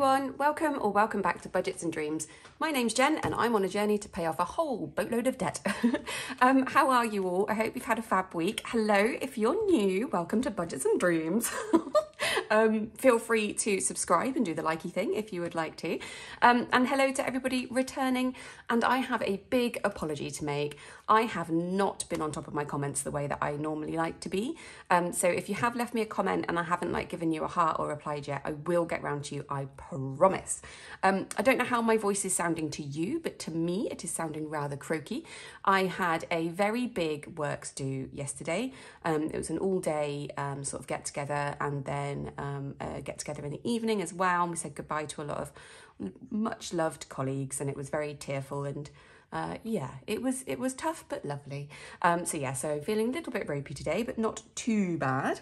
everyone, welcome back to Budgets and Dreams. My name's Jen and I'm on a journey to pay off a whole boatload of debt. How are you all? I hope you've had a fab week. Hello, if you're new, welcome to Budgets and Dreams. Feel free to subscribe and do the likey thing if you would like to. And hello to everybody returning. And I have a big apology to make. I have not been on top of my comments the way that I normally like to be. So if you have left me a comment and I haven't given you a heart or replied yet, I will get round to you, I promise. I don't know how my voice is sounding to you, but to me it is sounding rather croaky. I had a very big works do yesterday. It was an all-day sort of get-together and then a get-together in the evening as well. We said goodbye to a lot of much-loved colleagues and it was very tearful and yeah, it was tough but lovely. So feeling a little bit ropey today, but not too bad.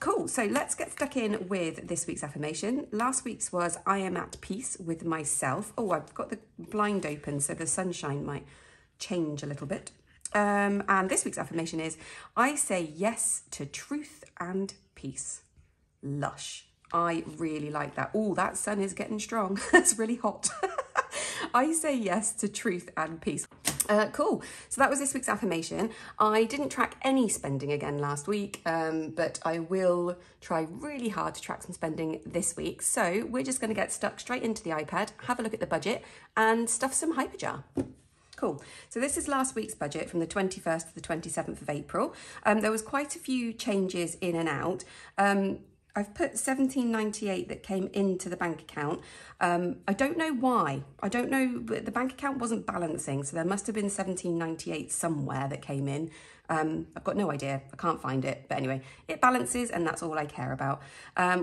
Cool, so let's get stuck in with this week's affirmation. Last week's was, I am at peace with myself. Oh, I've got the blind open, so the sunshine might change a little bit. And this week's affirmation is, I say yes to truth and peace. Lush. I really like that. Oh, that sun is getting strong. It's really hot. I say yes to truth and peace. Cool. So that was this week's affirmation. I didn't track any spending again last week, but I will try really hard to track some spending this week. So we're just going to get stuck straight into the iPad, have a look at the budget and stuff some hyperjar. Cool. So this is last week's budget from the 21st to the 27th of April. There was quite a few changes in and out. I've put $17.98 that came into the bank account. I don't know why. I don't know, but the bank account wasn't balancing, so there must have been $17.98 somewhere that came in. I've got no idea. I can't find it. But anyway, it balances and that's all I care about.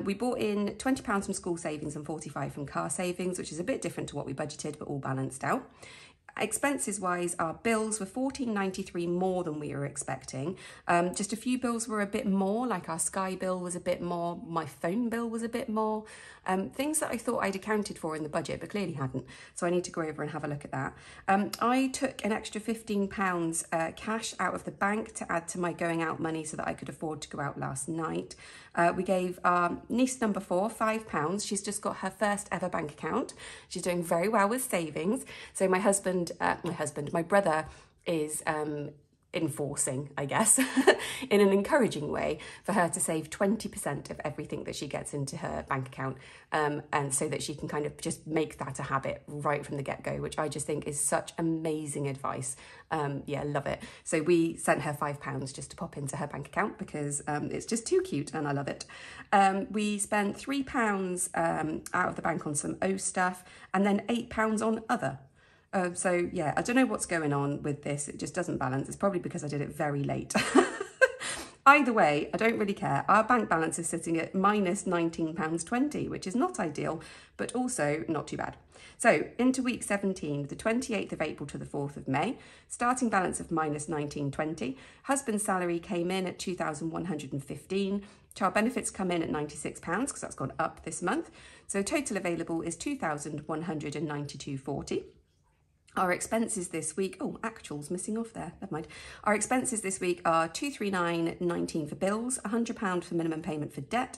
We bought in £20 from school savings and $45 from car savings, which is a bit different to what we budgeted, but all balanced out. Expenses wise, our bills were $14.93 more than we were expecting. Just a few bills were a bit more, like our Sky bill was a bit more, my phone bill was a bit more. Things that I thought I'd accounted for in the budget, but clearly hadn't. So I need to go over and have a look at that. I took an extra £15 cash out of the bank to add to my going out money so that I could afford to go out last night. We gave our niece number 4 £5. She's just got her first ever bank account. She's doing very well with savings. So my brother is enforcing, I guess, in an encouraging way for her to save 20% of everything that she gets into her bank account, and so that she can kind of just make that a habit right from the get-go, which I just think is such amazing advice. Yeah, love it. So we sent her £5 just to pop into her bank account because it's just too cute and I love it. We spent £3 out of the bank on some O stuff and then £8 on other. So yeah, I don't know what's going on with this. It just doesn't balance. It's probably because I did it very late. Either way, I don't really care. Our bank balance is sitting at minus £19.20, which is not ideal, but also not too bad. So into week 17, the 28th of April to the 4th of May, starting balance of minus £19.20. Husband's salary came in at £2,115. Child benefits come in at £96 because that's gone up this month. So total available is £2,192.40. Our expenses this week, oh, actuals missing off there, never mind. Our expenses this week are £239.19 for bills, £100 for minimum payment for debt.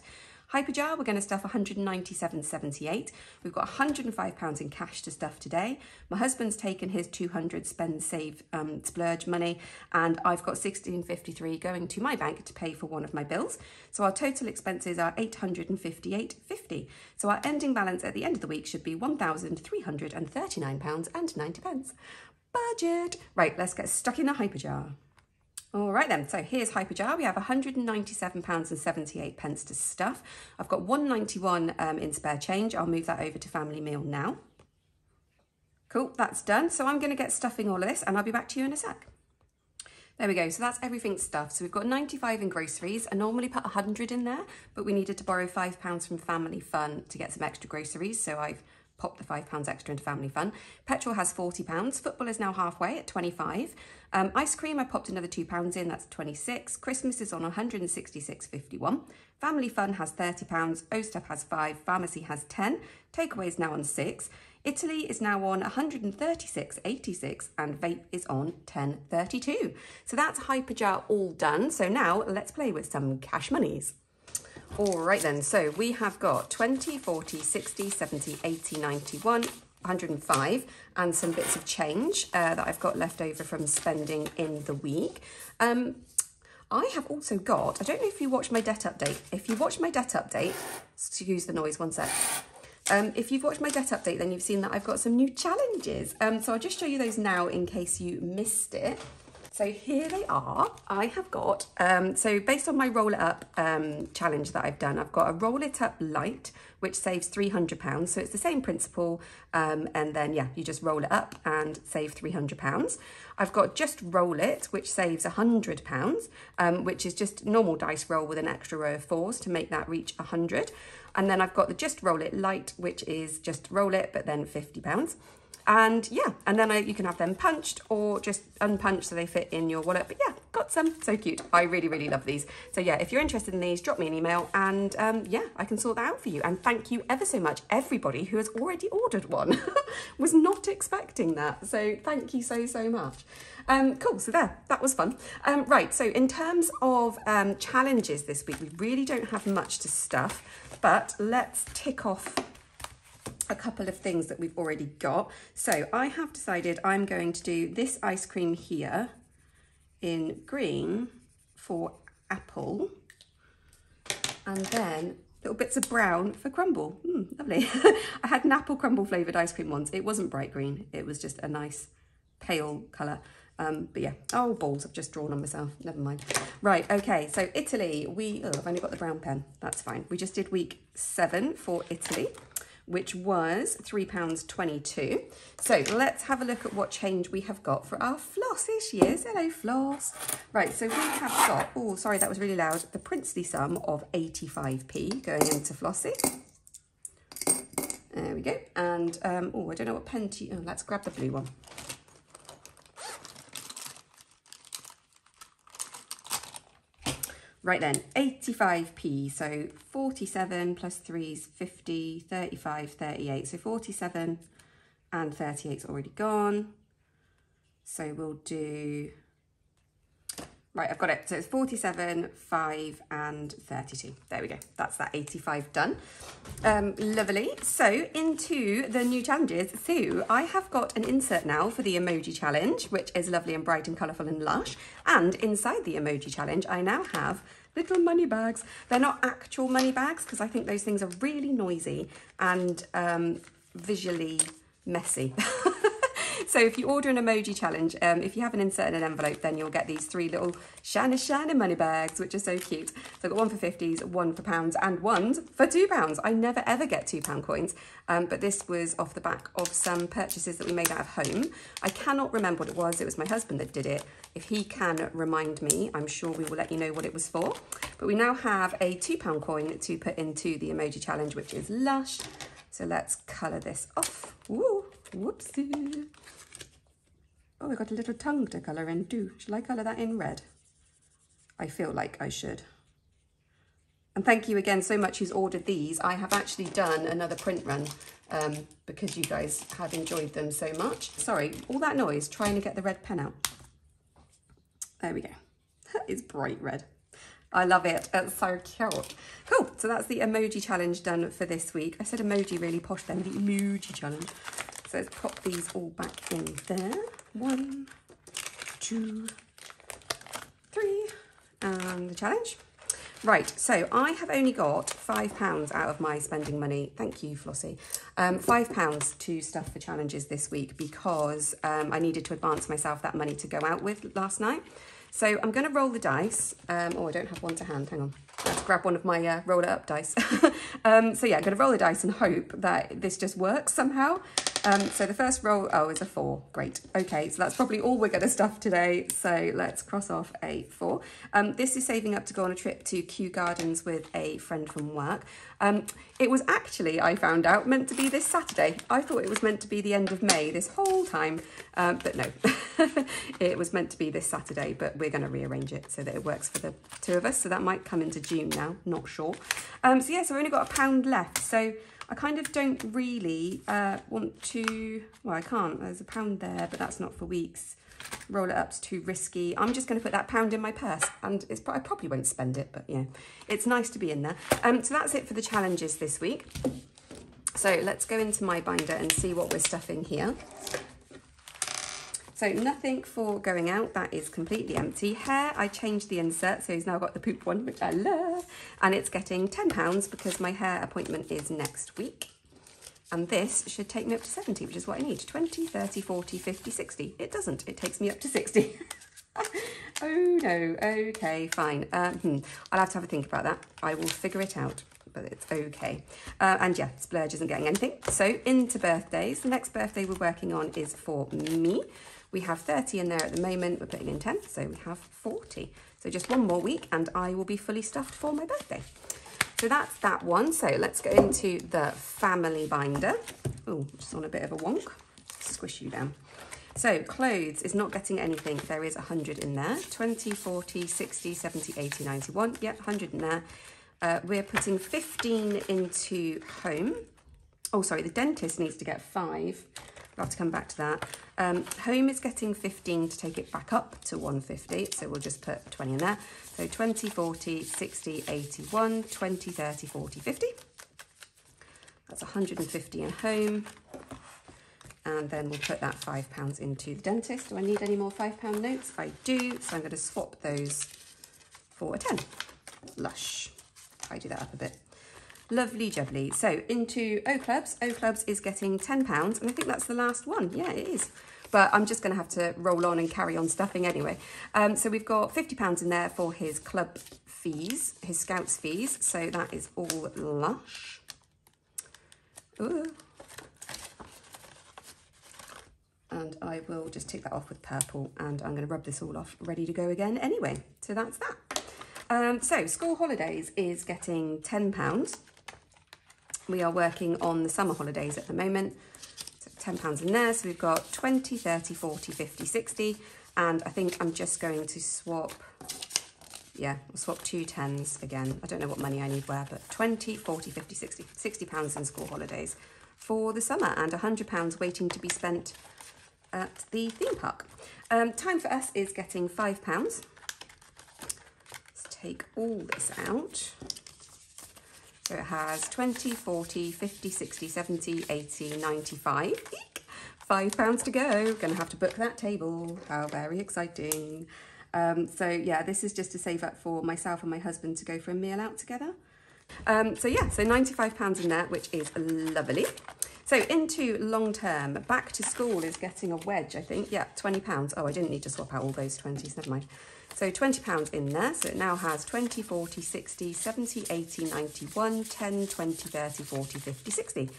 Hyperjar, we're going to stuff £197.78. We've got £105 in cash to stuff today. My husband's taken his £200 spend, save, splurge money, and I've got £16.53 going to my bank to pay for one of my bills. So our total expenses are £858.50. So our ending balance at the end of the week should be £1,339.90. Budget! Right, let's get stuck in the hyperjar. All right then, so here's hyperjar. We have £197.78 to stuff. I've got £191 in spare change. I'll move that over to family meal now. Cool, that's done. So I'm going to get stuffing all of this and I'll be back to you in a sec. There we go, so that's everything stuffed. So we've got 95 in groceries. I normally put 100 in there, but we needed to borrow £5 from Family Fun to get some extra groceries, so I've popped the £5 extra into Family Fun. Petrol has £40. Football is now halfway at 25. Ice cream, I popped another £2 in, that's 26. Christmas is on 166.51. Family Fun has £30. O-Stuff has 5. Pharmacy has 10. Takeaway is now on 6. Italy is now on 136.86 and vape is on 10.32. So that's hyperjar all done. So now let's play with some cash monies. All right then, so we have got 20, 40, 60, 70, 80, 91, 105 and some bits of change that I've got left over from spending in the week. I have also got, I don't know if you watched my debt update. If you watched my debt update, excuse the noise, one sec. If you've watched my debt update, then you've seen that I've got some new challenges. So I'll just show you those now in case you missed it. So here they are. I have got, so based on my Roll It Up challenge that I've done, I've got a Roll It Up Light, which saves £300. So it's the same principle. And then, yeah, you just roll it up and save £300. I've got Just Roll It, which saves £100, which is just normal dice roll with an extra row of 4s to make that reach 100. And then I've got the Just Roll It Light, which is just roll it, but then £50. And yeah, and then you can have them punched or just unpunched so they fit in your wallet. But yeah, got some. So cute. I really, really love these. So yeah, if you're interested in these, drop me an email and yeah, I can sort that out for you. And thank you ever so much, everybody who has already ordered one. Was not expecting that. So thank you so, so much. Cool, so there, that was fun. Right, so in terms of challenges this week, we really don't have much to stuff, but let's tick off a couple of things that we've already got. So I have decided I'm going to do this ice cream here in green for apple, and then little bits of brown for crumble. Lovely. I had an apple crumble flavoured ice cream once. It wasn't bright green. It was just a nice pale colour. But yeah, oh balls, I've just drawn on myself. Never mind. Right, okay, so Italy, I've only got the brown pen. That's fine. We just did week 7 for Italy, which was £3.22. So let's have a look at what change we have got for our floss. Here she is. Hello, Floss. Right, so we have got, oh, sorry, that was really loud, the princely sum of 85p going into Flossie. There we go. And, oh, I don't know what pen to use. Oh, let's grab the blue one. Right then, 85p, so 47 plus 3 is 50, 35, 38. So 47 and 38's already gone. So we'll do, right, I've got it. So it's 47, 5 and 32. There we go. That's that 85 done. Lovely. So into the new challenges. So I have got an insert now for the emoji challenge, which is lovely and bright and colourful and lush. And inside the emoji challenge, I now have little money bags. They're not actual money bags because I think those things are really noisy and visually messy. So if you order an emoji challenge, if you have an insert in an envelope, then you'll get these 3 little shiny money bags, which are so cute. So I've got one for 50s, one for pounds, and ones for £2. I never ever get £2 coins, but this was off the back of some purchases that we made out of home. I cannot remember what it was. It was my husband that did it. If he can remind me, I'm sure we will let you know what it was for. But we now have a £2 coin to put into the emoji challenge, which is lush. So let's colour this off. Woo, whoopsie. Oh, I got a little tongue to colour in too. Shall I colour that in red? I feel like I should. And thank you again so much who's ordered these. I have actually done another print run because you guys have enjoyed them so much. Sorry, all that noise trying to get the red pen out. There we go. That is bright red. I love it. It's so cute. Cool. So that's the emoji challenge done for this week. I said emoji really posh then, the emoji challenge. So let's pop these all back in there. 1, 2, 3, and the challenge. Right, so I have only got £5 out of my spending money. Thank you, Flossie. £5 to stuff for challenges this week because I needed to advance myself that money to go out with last night. So I'm going to roll the dice. Oh, I don't have one to hand. Hang on. Let's grab one of my roll it up dice. So yeah, I'm going to roll the dice and hope that this just works somehow. So the first roll, oh, is a 4. Great. Okay, so that's probably all we're going to stuff today. So let's cross off a 4. This is saving up to go on a trip to Kew Gardens with a friend from work. It was actually, I found out, meant to be this Saturday. I thought it was meant to be the end of May this whole time, but no. It was meant to be this Saturday, but we're going to rearrange it so that it works for the 2 of us. So that might come into June now, not sure. So yeah, so we've only got £1 left. So I kind of don't really want to, well, I can't. There's £1 there, but that's not for weeks. roll it up's too risky. I'm just going to put that £1 in my purse, and I probably won't spend it, but yeah, it's nice to be in there. So that's it for the challenges this week. So let's go into my binder and see what we're stuffing here. So nothing for going out, that is completely empty. Hair, I changed the insert, so he's now got the poop one, which I love. And it's getting £10 because my hair appointment is next week. And this should take me up to 70, which is what I need. 20, 30, 40, 50, 60. It doesn't, it takes me up to 60. Oh no, okay, fine. I'll have to have a think about that. I will figure it out, but it's okay. And yeah, Splurge isn't getting anything. So into birthdays. The next birthday we're working on is for me. We have 30 in there at the moment. We're putting in 10, so we have 40. So just one more week and I will be fully stuffed for my birthday. So that's that one. So let's go into the family binder. Oh, just on a bit of a wonk. Squish you down. So clothes is not getting anything. There is 100 in there. 20, 40, 60, 70, 80, 91. Yeah, 100 in there. We're putting 15 into home. Oh, sorry, the dentist needs to get 5. I'll have to come back to that. Home is getting 15 to take it back up to 150. So we'll just put 20 in there. So 20, 40, 60, 81, 20, 30, 40, 50. That's 150 in home. And then we'll put that £5 into the dentist. Do I need any more £5 notes? I do. So I'm going to swap those for a 10. Lush. Tidy that up a bit. Lovely jubbly. So into O Clubs. O Clubs is getting £10, and I think that's the last one. Yeah, it is. But I'm just going to have to roll on and carry on stuffing anyway. So we've got £50 in there for his club fees, his Scouts fees. So that is all lush. Ooh. And I will just tick that off with purple, and I'm going to rub this all off, ready to go again anyway. So that's that. So school holidays is getting £10. We are working on the summer holidays at the moment. So £10 in there. So we've got 20, 30, 40, 50, 60. And I think I'm just going to swap, yeah, I'll swap 2 10s again. I don't know what money I need where, but 20, 40, 50, 60. £60 in school holidays for the summer, and £100 waiting to be spent at the theme park. Time for us is getting £5. Let's take all this out. So it has 20, 40, 50, 60, 70, 80, 95. Eek! £5 to go. Gonna have to book that table. How very exciting. So yeah, this is just to save up for myself and my husband to go for a meal out together. So yeah, so £95 in there, which is lovely. So into long term, back to school is getting a wedge, I think. Yeah, £20. Oh, I didn't need to swap out all those 20s, never mind. So £20 in there. So it now has 20, 40, 60, 70, 80, 91, 10, 20, 30, 40, 50, 60.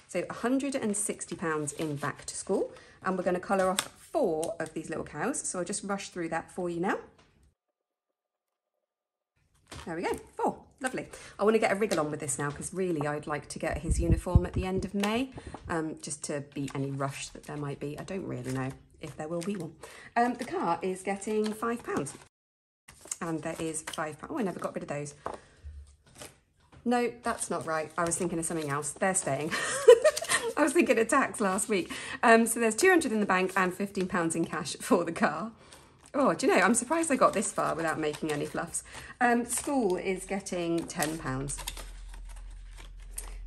So £160 in back to school. And we're going to colour off 4 of these little cows. So I'll just rush through that for you now. There we go, 4. Lovely. I want to get a wriggle on with this now, because really I'd like to get his uniform at the end of May, just to beat any rush that there might be. I don't really know if there will be one. The car is getting £5. And there is £5. Oh, I never got rid of those. No, that's not right. I was thinking of something else. They're staying. I was thinking of tax last week. So there's 200 in the bank and £15 in cash for the car. Oh, do you know, I'm surprised I got this far without making any fluffs. School is getting £10.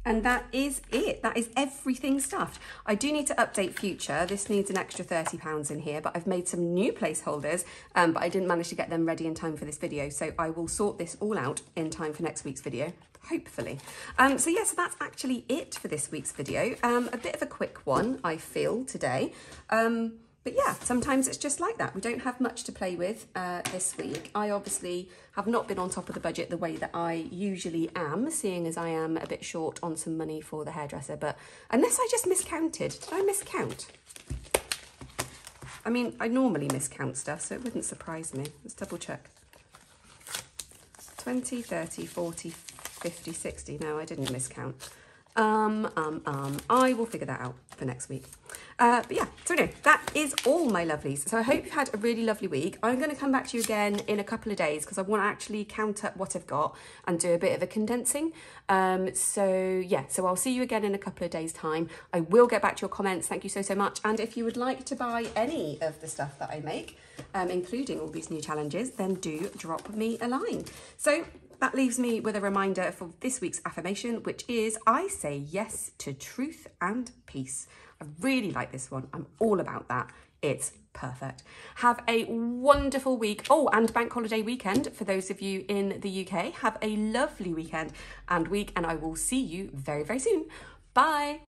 And that is it. That is everything stuffed. I do need to update Future. This needs an extra £30 in here, but I've made some new placeholders, but I didn't manage to get them ready in time for this video. So I will sort this all out in time for next week's video, hopefully. So yeah, so that's actually it for this week's video. A bit of a quick one, I feel, today. But yeah, sometimes it's just like that. We don't have much to play with this week. I obviously have not been on top of the budget the way that I usually am, seeing as I am a bit short on some money for the hairdresser. But unless I just miscounted. Did I miscount? I mean, I normally miscount stuff, so it wouldn't surprise me. Let's double check. 20, 30, 40, 50, 60. No, I didn't miscount. I will figure that out for next week. But yeah, so anyway, that is all my lovelies. So I hope you've had a really lovely week. I'm going to come back to you again in a couple of days because I want to actually count up what I've got and do a bit of a condensing. So I'll see you again in a couple of days' time. I will get back to your comments. Thank you so much. And if you would like to buy any of the stuff that I make, including all these new challenges, then do drop me a line. So that leaves me with a reminder for this week's affirmation, which is I say yes to truth and peace. I really like this one. I'm all about that. It's perfect. Have a wonderful week. Oh, and bank holiday weekend for those of you in the UK. Have a lovely weekend and week, and I will see you very, very soon. Bye.